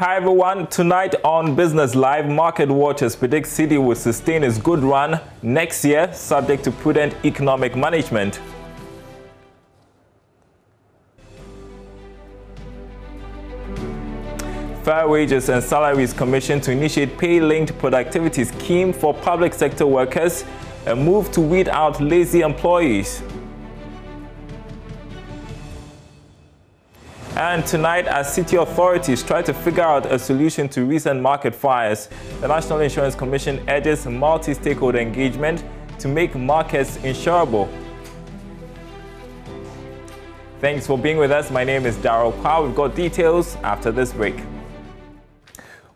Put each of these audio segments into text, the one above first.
Hi everyone, tonight on Business Live, market watchers predict Citi will sustain its good run next year, subject to prudent economic management. Fair Wages and Salaries Commission to initiate pay-linked productivity scheme for public sector workers, a move to weed out lazy employees. And tonight, as city authorities try to figure out a solution to recent market fires, the National Insurance Commission urges multi-stakeholder engagement to make markets insurable. Thanks for being with us. My name is Darryl Kwa. We've got details after this break.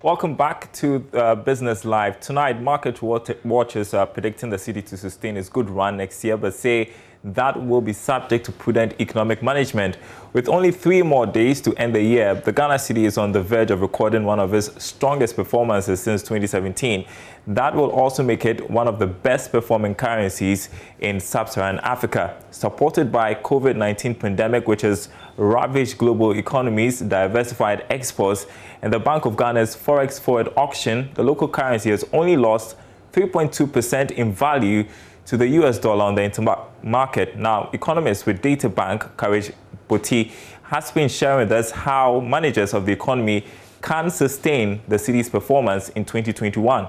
Welcome back to Business Live. Tonight, market watchers are predicting the city to sustain its good run next year, but say that will be subject to prudent economic management. With only 3 more days to end the year, the Ghana city is on the verge of recording one of its strongest performances since 2017. That will also make it one of the best performing currencies in sub-Saharan Africa. Supported by COVID-19 pandemic, which has ravaged global economies, diversified exports, and the Bank of Ghana's Forex forward auction, the local currency has only lost 3.2% in value to the US dollar on the intermarket. Now, economist with Data Bank, Courage Boti, has been sharing with us how managers of the economy can sustain the city's performance in 2021.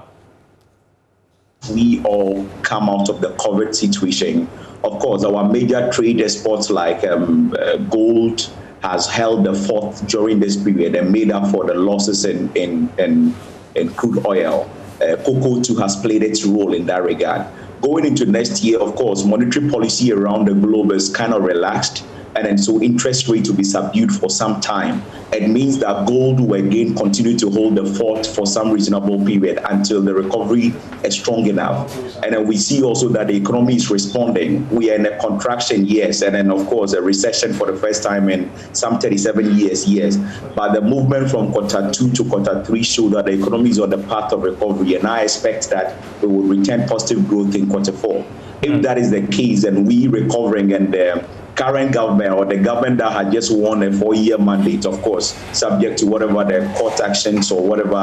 We all come out of the COVID situation. Of course, our major trade exports like gold has held the fort during this period and made up for the losses in crude oil. Cocoa too has played its role in that regard. Going into next year, of course, monetary policy around the globe is kind of relaxed, and then so interest rates will be subdued for some time. It means that gold will again continue to hold the fort for some reasonable period until the recovery is strong enough. And then we see also that the economy is responding. We are in a contraction, yes, and then of course a recession for the first time in some 37 years, yes. But the movement from Q2 to Q3 show that the economy is on the path of recovery, and I expect that we will return positive growth in Q4. If that is the case, and we recovering and the current government or the government that had just won a 4-year mandate, of course, subject to whatever the court actions or whatever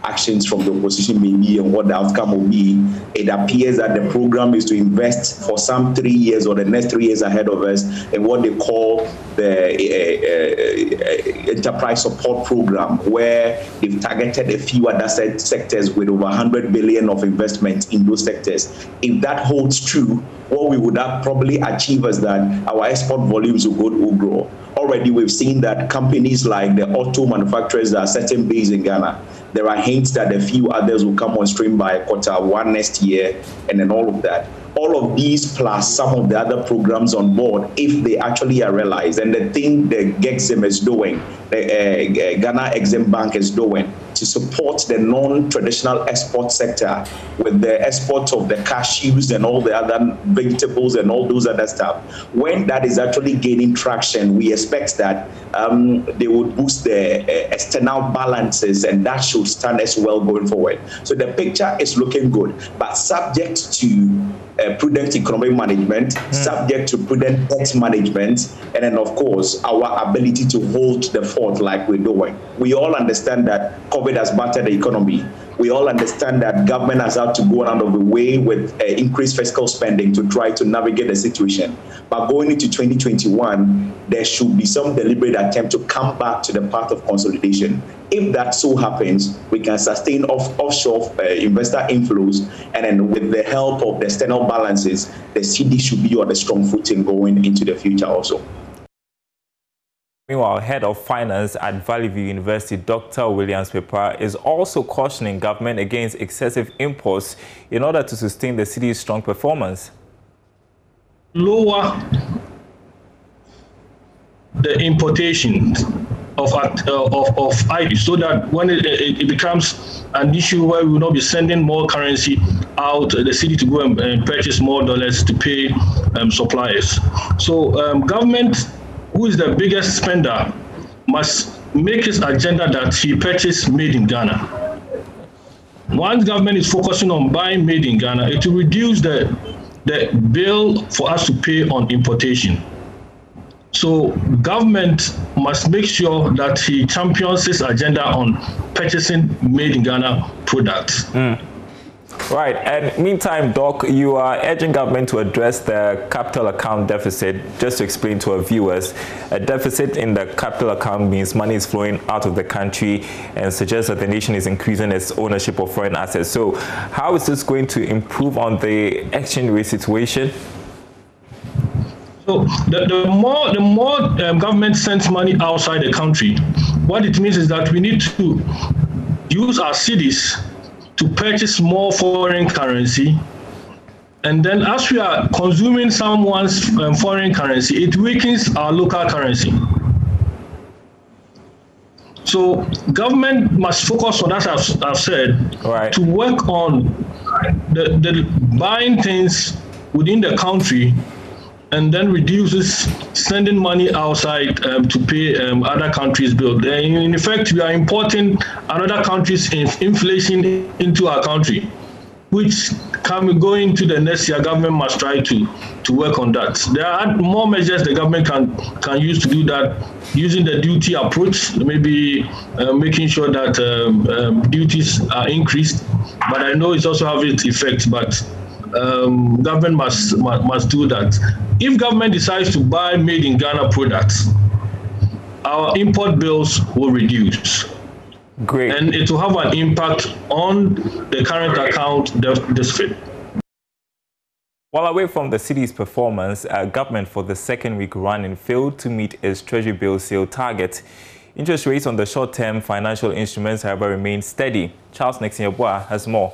actions from the opposition may be and what the outcome will be, it appears that the program is to invest for some 3 years or the next 3 years ahead of us in what they call the enterprise support program, where they've targeted a few other sectors with over 100 billion of investment in those sectors. If that holds true, what we would have probably achieve is that our export volumes will grow. Already we've seen that companies like the auto manufacturers that are setting base in Ghana, there are hints that a few others will come on stream by Q1 next year, and then all of that. All of these plus some of the other programs on board, if they actually are realized, and the thing the GEXIM is doing, the Ghana Exim Bank is doing, to support the non-traditional export sector with the export of the cashews and all the other vegetables and all those other stuff. When that is actually gaining traction, we expect that they would boost the external balances, and that should stand as well going forward. So the picture is looking good, but subject to prudent economic management, subject to prudent debt management, and then of course our ability to hold the fort like we're doing. We all understand that COVID has battered the economy. We all understand that government has had to go out of the way with increased fiscal spending to try to navigate the situation. But going into 2021, there should be some deliberate attempt to come back to the path of consolidation. If that so happens, we can sustain offshore investor inflows, and then with the help of the external balances, the city should be on a strong footing going into the future also. Meanwhile, Head of Finance at Valley View University, Dr. Williams Pepa, is also cautioning government against excessive imports in order to sustain the city's strong performance. Lower the importation of items so that when it becomes an issue where we will not be sending more currency out the city to go and purchase more dollars to pay suppliers. So government, who is the biggest spender, must make its agenda that he purchase made in Ghana. Once government is focusing on buying made in Ghana, it will reduce the bill for us to pay on importation. So government must make sure that he champions his agenda on purchasing made in Ghana products. Right, and meantime, Doc, you are urging government to address the capital account deficit. Just to explain to our viewers, a deficit in the capital account means money is flowing out of the country and suggests that the nation is increasing its ownership of foreign assets. So how is this going to improve on the exchange rate situation? So the more government sends money outside the country, what it means is that we need to use our cedis to purchase more foreign currency. And then as we are consuming someone's foreign currency, it weakens our local currency. So government must focus on, as I've said, right, to work on the buying things within the country, and then reduces sending money outside to pay other countries' bills. In effect, we are importing another country's inflation into our country, which can go into the next year. Government must try to work on that. There are more measures the government can use to do that, using the duty approach, maybe making sure that duties are increased. But I know it's also having its effects, but government must do that. If government decides to buy made in Ghana products, our import bills will reduce. Great. And it will have an impact on the current account deficit. While away from the city's performance, government for the second week running failed to meet its treasury bill sale target. Interest rates on the short-term financial instruments, however, remain steady. Charles Nexin has more.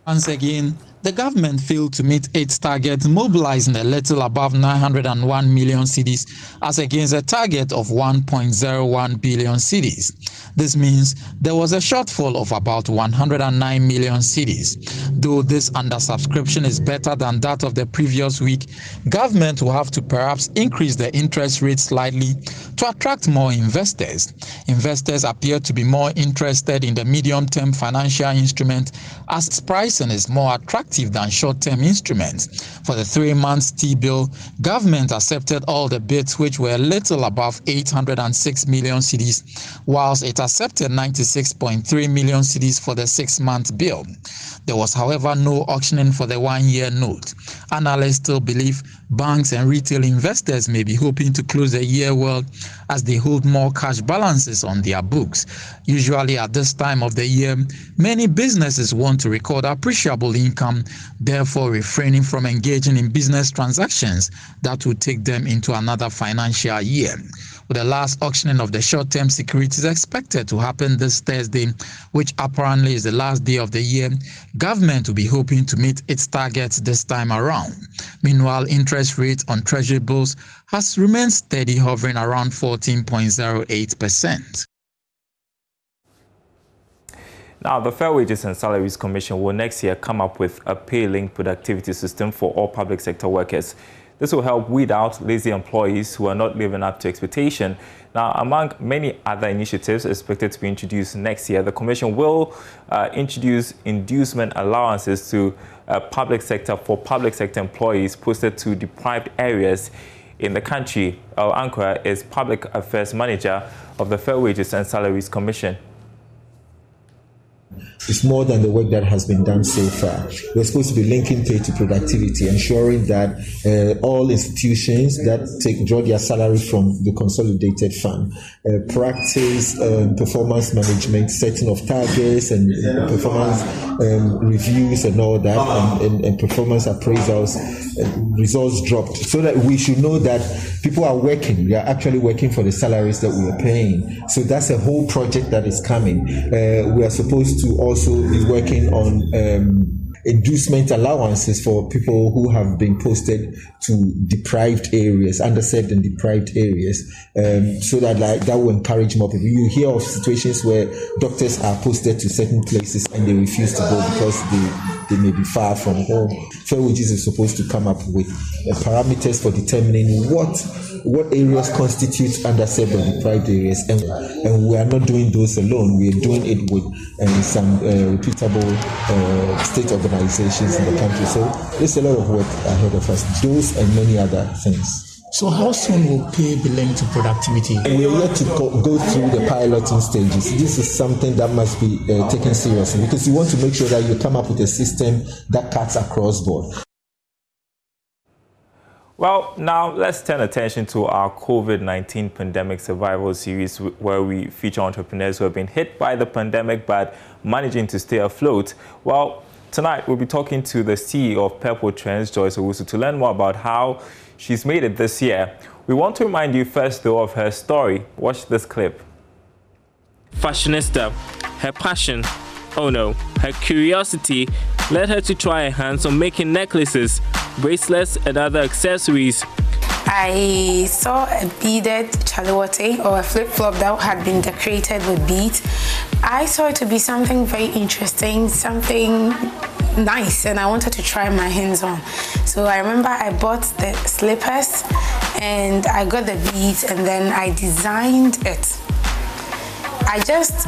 Once again, the government failed to meet its target, mobilizing a little above 901 million cedis as against a target of 1.01 billion cedis. This means there was a shortfall of about 109 million cedis. Though this undersubscription is better than that of the previous week, government will have to perhaps increase the interest rate slightly to attract more investors. Investors appear to be more interested in the medium-term financial instrument as pricing is more attractive than short-term instruments. For the 3 months T-bill, government accepted all the bids, which were a little above 806 million cedis, whilst it accepted 96.3 million cedis for the 6-month bill. There was, however, no auctioning for the 1-year note. Analysts still believe banks and retail investors may be hoping to close the year well as they hold more cash balances on their books. Usually at this time of the year, many businesses want to record appreciable income, therefore refraining from engaging in business transactions that will take them into another financial year. With the last auctioning of the short-term securities expected to happen this Thursday, which apparently is the last day of the year, government will be hoping to meet its targets this time around. Meanwhile, interest rate on treasury bills has remained steady, hovering around 14.08%. Now, the Fair Wages and Salaries Commission will next year come up with a pay-linked productivity system for all public sector workers. This will help weed out lazy employees who are not living up to expectation. Now, among many other initiatives expected to be introduced next year, the Commission will introduce inducement allowances to public sector employees posted to deprived areas in the country. Our anchor is Public Affairs Manager of the Fair Wages and Salaries Commission. It's more than the work that has been done so far. We're supposed to be linking pay to productivity, ensuring that all institutions that draw their salary from the consolidated fund practice performance management, setting of targets and performance reviews and all that, and performance appraisals, results dropped, so that we should know that people are working. We are actually working for the salaries that we are paying. So that's a whole project that is coming. We are supposed to also be working on inducement allowances for people who have been posted to deprived areas, underserved and deprived areas, so that that will encourage more people. You hear of situations where doctors are posted to certain places and they refuse to go because they may be far from home. Fair Wages is supposed to come up with parameters for determining what areas constitute underserved or deprived areas, and we are not doing those alone. We are doing it with some reputable state organizations in the country. So there's a lot of work ahead of us, those and many other things. So how soon will pay be linked to productivity? We are yet to go through the piloting stages. This is something that must be taken seriously, because you want to make sure that you come up with a system that cuts across board. Well, now let's turn attention to our COVID-19 pandemic survival series, where we feature entrepreneurs who have been hit by the pandemic but managing to stay afloat. Well, tonight we'll be talking to the CEO of Purple Trends, Joyce Owusu, to learn more about how she's made it this year. We want to remind you first, though, of her story. Watch this clip. Fashionista, her passion, oh no, her curiosity led her to try her hands on making necklaces, bracelets and other accessories. I saw a beaded chalewote, or a flip-flop that had been decorated with beads. I saw it to be something very interesting, something nice, and I wanted to try my hands on. So I remember I bought the slippers and I got the beads, and then I designed it. I just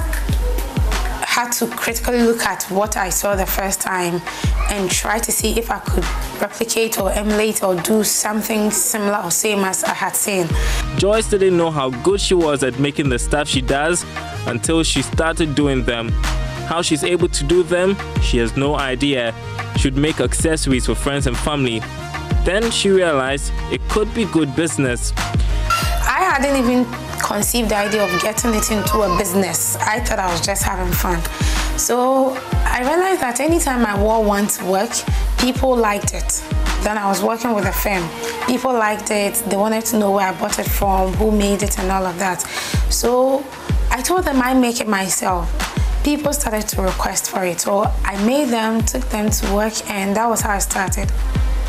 had to critically look at what I saw the first time and try to see if I could replicate or emulate or do something similar or same as I had seen. Joyce didn't know how good she was at making the stuff she does until she started doing them. How she's able to do them, she has no idea. She'd make accessories for friends and family. Then she realized it could be good business. I hadn't even conceived the idea of getting it into a business. I thought I was just having fun. So I realized that anytime I wore one to work, people liked it. Then I was working with a firm. People liked it. They wanted to know where I bought it from, who made it, and all of that. So I told them I make it myself. People started to request for it. So I made them, took them to work, and that was how I started.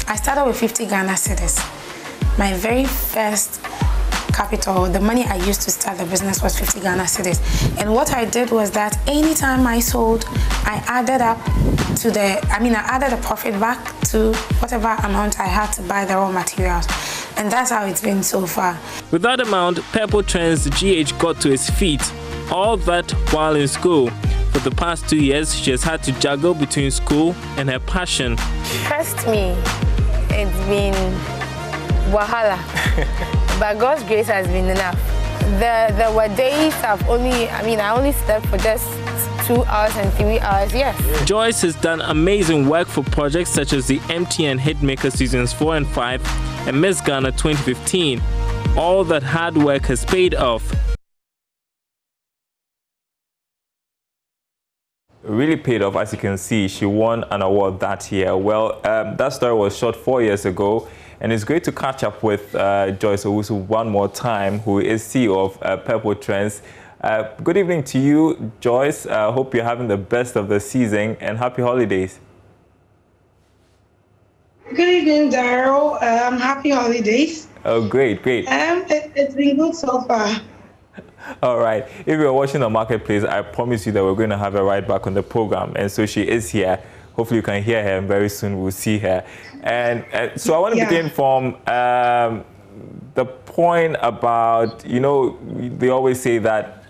I started with 50 Ghana cedis. My very first capital, the money I used to start the business was 50 Ghana cedis. And what I did was that anytime I sold, I added I added a profit back to whatever amount I had to buy the raw materials. And that's how it's been so far. With that amount, Purple Trends GH got to his feet. All that while in school. For the past 2 years, she has had to juggle between school and her passion. Trust me, it's been wahala. But God's grace has been enough. There were days I only slept for just 2 hours and 3 hours, yes. Joyce has done amazing work for projects such as the MTN Hitmaker Seasons 4 and 5 and Miss Ghana 2015. All that hard work has paid off. Really paid off, as you can see. She won an award that year. Well, that story was shot 4 years ago. And it's great to catch up with Joyce Owusu one more time, who is CEO of Purple Trends. Good evening to you, Joyce. Hope you're having the best of the season, and happy holidays. Good evening, Daryl. Happy holidays. Oh, great. It's been good so far. All right. If you're watching the marketplace, I promise you that we're going to have her right back on the program. And so she is here. Hopefully you can hear her, and very soon we'll see her. And so I want to begin from the point about, they always say that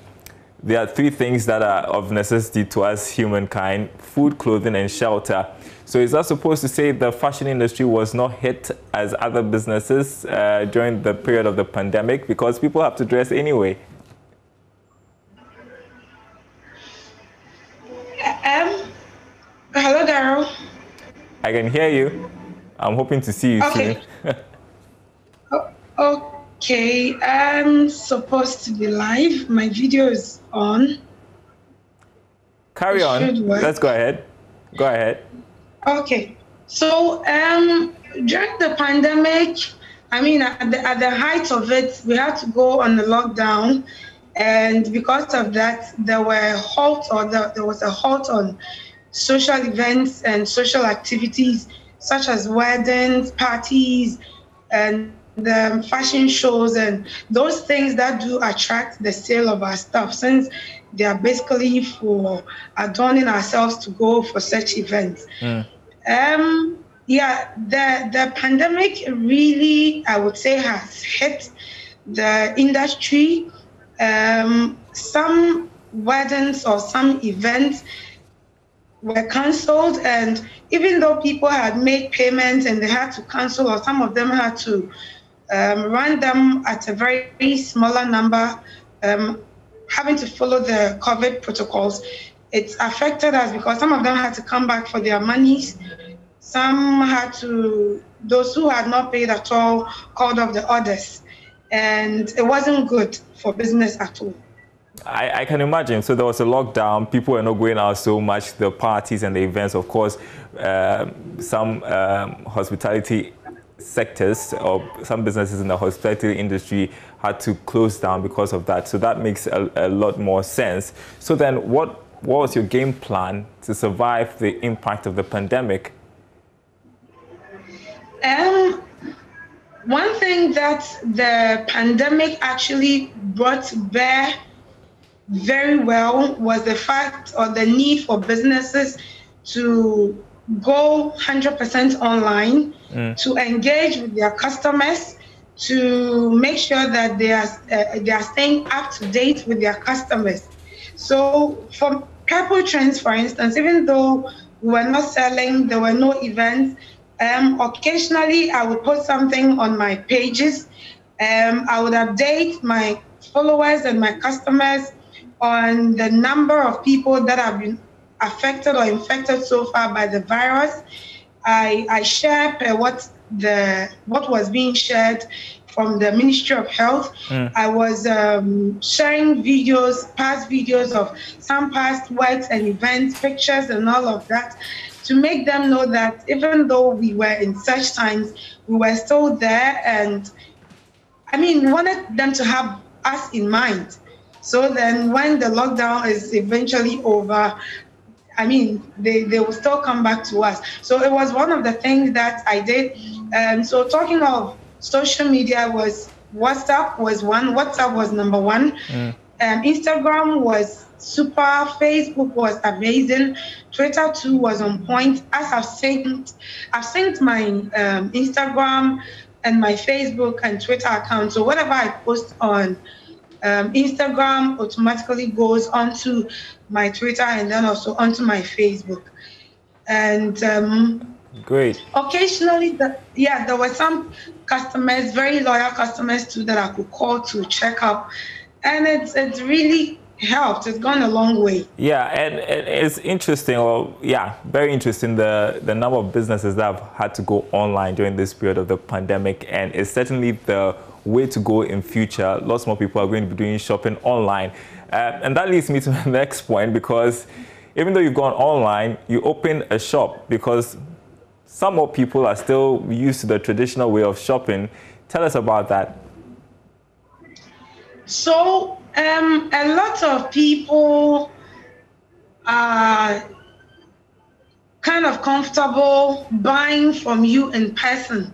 there are 3 things that are of necessity to us humankind: food, clothing, and shelter. So is that supposed to say the fashion industry was not hit as other businesses during the period of the pandemic, because people have to dress anyway? Hello, Daryl. I can hear you. I'm hoping to see you soon. Okay, I'm supposed to be live. My video is on. Carry on. Let's go ahead. Go ahead. Okay. So during the pandemic, at the height of it, we had to go on the lockdown. And because of that, there was a halt on social events and social activities such as weddings, parties, and fashion shows, and those things that do attract the sale of our stuff, since they are basically for adorning ourselves to go for such events. The pandemic really, I would say, has hit the industry. Some weddings or some events were cancelled, and even though people had made payments and they had to cancel, or some of them had to run them at a very smaller number, having to follow the COVID protocols. It's affected us because some of them had to come back for their monies. Some had to, those who had not paid at all called off the orders. And it wasn't good for business at all. I can imagine. So there was a lockdown. People were not going out so much. The parties and the events, of course, some hospitality sectors or some businesses in the hospitality industry had to close down because of that. So that makes a lot more sense. So then what was your game plan to survive the impact of the pandemic? One thing that the pandemic actually brought bear very well was the fact or the need for businesses to go 100% online, to engage with their customers, to make sure that they are staying up to date with their customers. So for Purple Trends, for instance, even though we were not selling, there were no events, occasionally I would post something on my pages. I would update my followers and my customers on the number of people that have been affected or infected so far by the virus. I share what was being shared from the Ministry of Health. I was sharing past videos of some past works and events, pictures and all of that, to make them know that even though we were in such times, we were still there. And I mean, wanted them to have us in mind. So then when the lockdown is eventually over, I mean, they will still come back to us. So it was one of the things that I did. So talking of social media, WhatsApp was one. WhatsApp was number one. Instagram was super. Facebook was amazing. Twitter too was on point. As I've synced my Instagram and my Facebook and Twitter account. So whatever I post on Instagram automatically goes onto my Twitter and then also onto my Facebook. And great. Occasionally, there were some customers, very loyal customers too, that I could call to check up, and it's really helped. It's gone a long way. Yeah, and it's interesting. Well, yeah, very interesting. The number of businesses that have had to go online during this period of the pandemic, and it's certainly the way to go in future. Lots more people are going to be doing shopping online, and that leads me to the next point, because even though you've gone online, you open a shop because some more people are still used to the traditional way of shopping. Tell us about that. So a lot of people are kind of comfortable buying from you in person.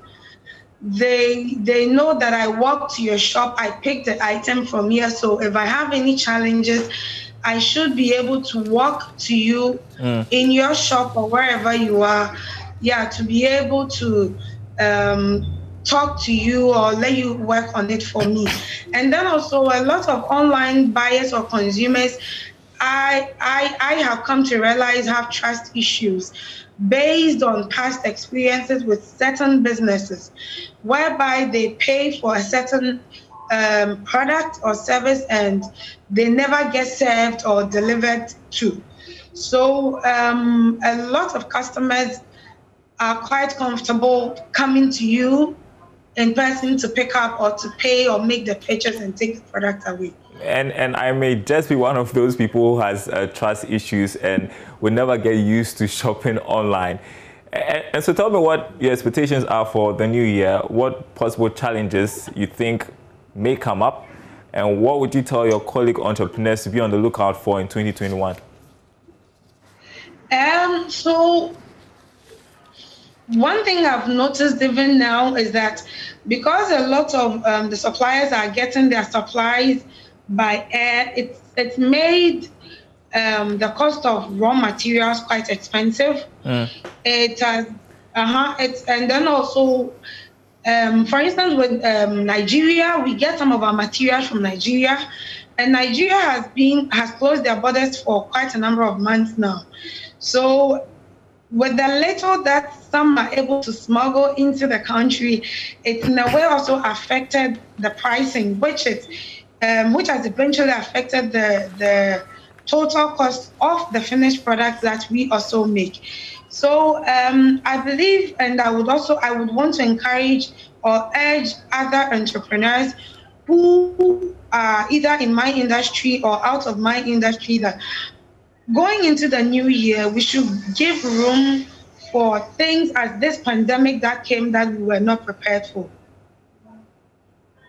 They know that I walk to your shop, I pick the item from here. So if I have any challenges, I should be able to walk to you in your shop or wherever you are. Yeah, to be able to talk to you or let you work on it for me. And then also a lot of online buyers or consumers, I have come to realize have trust issues based on past experiences with certain businesses, whereby they pay for a certain product or service and they never get served or delivered to. So a lot of customers are quite comfortable coming to you in person to pick up or to pay or make the purchase and take the product away. And I may just be one of those people who has trust issues and will never get used to shopping online. And so tell me what your expectations are for the new year, what possible challenges you think may come up, and what would you tell your colleague entrepreneurs to be on the lookout for in 2021? So one thing I've noticed even now is that because a lot of the suppliers are getting their supplies by air, it's made the cost of raw materials quite expensive. It has, and then also, for instance, with Nigeria, we get some of our materials from Nigeria, and Nigeria has closed their borders for quite a number of months now. So with the little that some are able to smuggle into the country, it in a way also affected the pricing, which has eventually affected the total cost of the finished product that we also make. So I believe, and I would want to encourage or urge other entrepreneurs who are either in my industry or out of my industry that going into the new year, we should give room for things as this pandemic that came that we were not prepared for.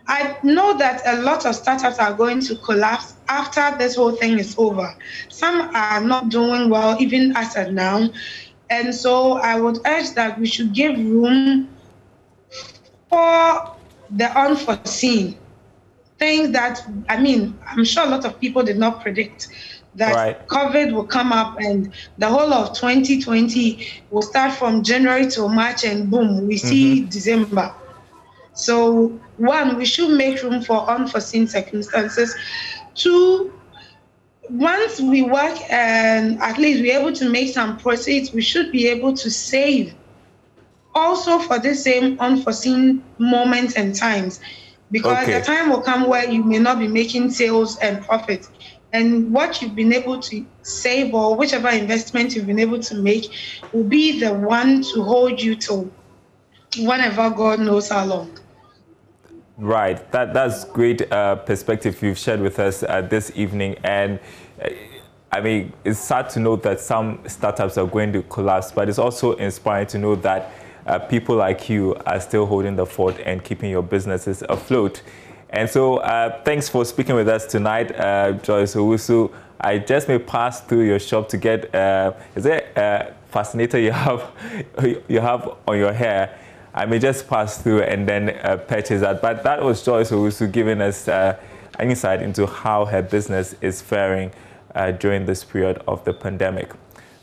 I know that a lot of startups are going to collapse after this whole thing is over. Some are not doing well, even as of now. And so I would urge that we should give room for the unforeseen things that, I'm sure a lot of people did not predict that COVID will come up and the whole of 2020 will start from January to March and boom, we see December. So one, we should make room for unforeseen circumstances. Two, once we work and at least we're able to make some proceeds, we should be able to save also for the same unforeseen moments and times. Because the time will come where you may not be making sales and profits. And what you've been able to save or whichever investment you've been able to make will be the one to hold you to whenever God knows how long. Right. That's great perspective you've shared with us this evening. And I mean, it's sad to know that some startups are going to collapse, but it's also inspiring to know that people like you are still holding the fort and keeping your businesses afloat. And so thanks for speaking with us tonight, Joyce Owusu. I just may pass through your shop to get, is there a fascinator you have on your hair? I may just pass through and then purchase that. But that was Joyce Owusu giving us an insight into how her business is faring during this period of the pandemic.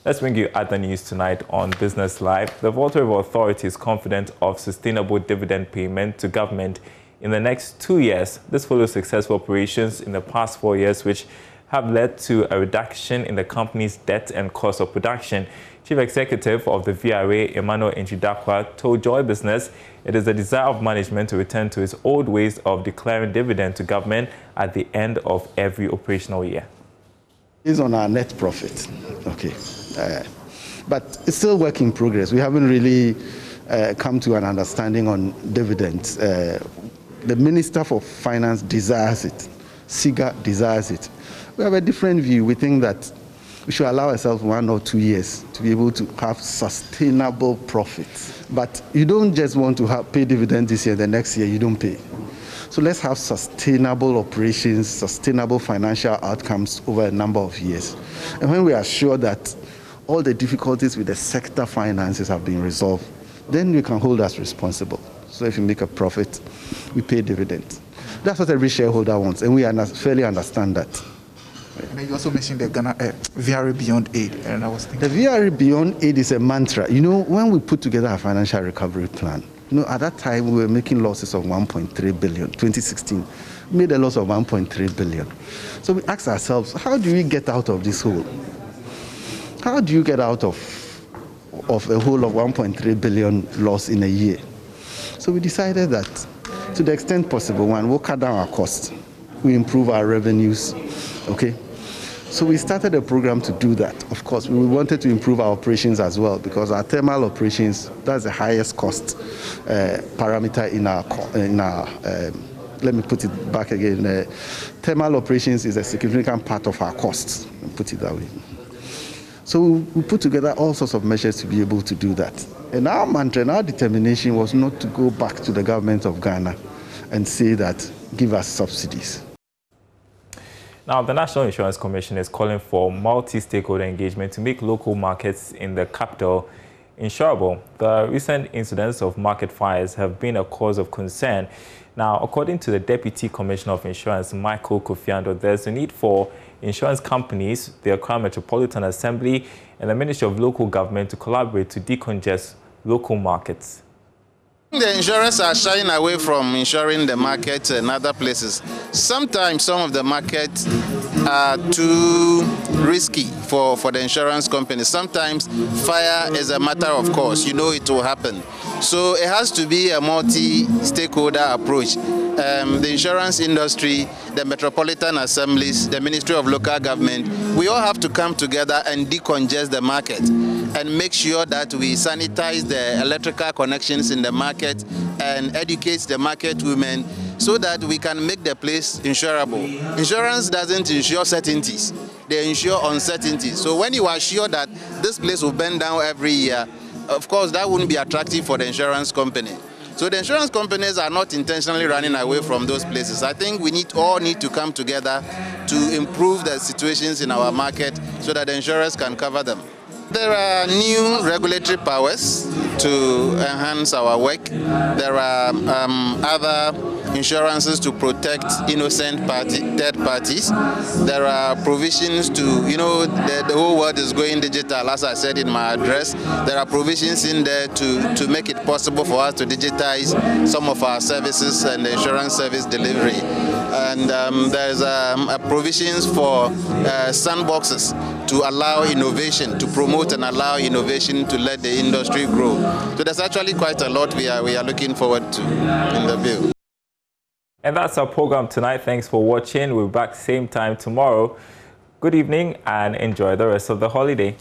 Let's bring you other news tonight on Business Live. The Volta River Authority is confident of sustainable dividend payment to government in the next 2 years. This follows successful operations in the past 4 years, which have led to a reduction in the company's debt and cost of production. Chief Executive of the VRA, Emmanuel Inchidakwa, told Joy Business it is the desire of management to return to its old ways of declaring dividend to government at the end of every operational year. It's on our net profit, okay. But it's still work in progress. We haven't really come to an understanding on dividends. The Minister for Finance desires it. SIGA desires it. We have a different view. We think that we should allow ourselves 1 or 2 years to be able to have sustainable profits. But you don't just want to pay dividend this year, the next year you don't pay. So let's have sustainable operations, sustainable financial outcomes over a number of years. And when we are sure that all the difficulties with the sector finances have been resolved, then we can hold us responsible. So if you make a profit, we pay dividends. That's what every shareholder wants, and we fairly understand that. And you also mentioned the Ghana VRA Beyond Aid, and I was thinking... The VRA Beyond Aid is a mantra. You know, when we put together a financial recovery plan, you know, at that time we were making losses of 1.3 billion. 2016, we made a loss of 1.3 billion. So we asked ourselves, how do we get out of this hole? How do you get out of a hole of 1.3 billion loss in a year? So we decided that, to the extent possible, one, we'll cut down our costs, we improve our revenues, okay? So we started a program to do that. Of course, we wanted to improve our operations as well, because our thermal operations, that's the highest cost parameter in our let me put it back again. Thermal operations is a significant part of our costs, put it that way. So we put together all sorts of measures to be able to do that. And our mantra and our determination was not to go back to the government of Ghana and say that, give us subsidies. Now, the National Insurance Commission is calling for multi-stakeholder engagement to make local markets in the capital insurable. The recent incidents of market fires have been a cause of concern. Now, according to the Deputy Commissioner of Insurance, Michael Kofiando, there's a need for insurance companies, the Accra Metropolitan Assembly, and the Ministry of Local Government to collaborate to decongest local markets. The insurers are shying away from insuring the market and other places. Sometimes some of the markets are too risky for the insurance company. Sometimes fire is a matter of course, you know it will happen. So it has to be a multi-stakeholder approach. The insurance industry, the metropolitan assemblies, the Ministry of Local Government, we all have to come together and decongest the market and make sure that we sanitize the electrical connections in the market and educate the market women so that we can make the place insurable. Insurance doesn't insure certainties, they insure uncertainties. So when you are sure that this place will burn down every year, of course that wouldn't be attractive for the insurance company. So the insurance companies are not intentionally running away from those places. I think we all need to come together to improve the situations in our market so that the insurers can cover them. There are new regulatory powers to enhance our work. There are other insurances to protect innocent third parties. There are provisions to, the whole world is going digital, as I said in my address. There are provisions in there to make it possible for us to digitize some of our services and the insurance service delivery. And there's provisions for sandboxes to allow innovation, to promote and allow innovation to let the industry grow. So there's actually quite a lot we are looking forward to in the bill. And that's our program tonight. Thanks for watching. We'll be back same time tomorrow. Good evening and enjoy the rest of the holiday.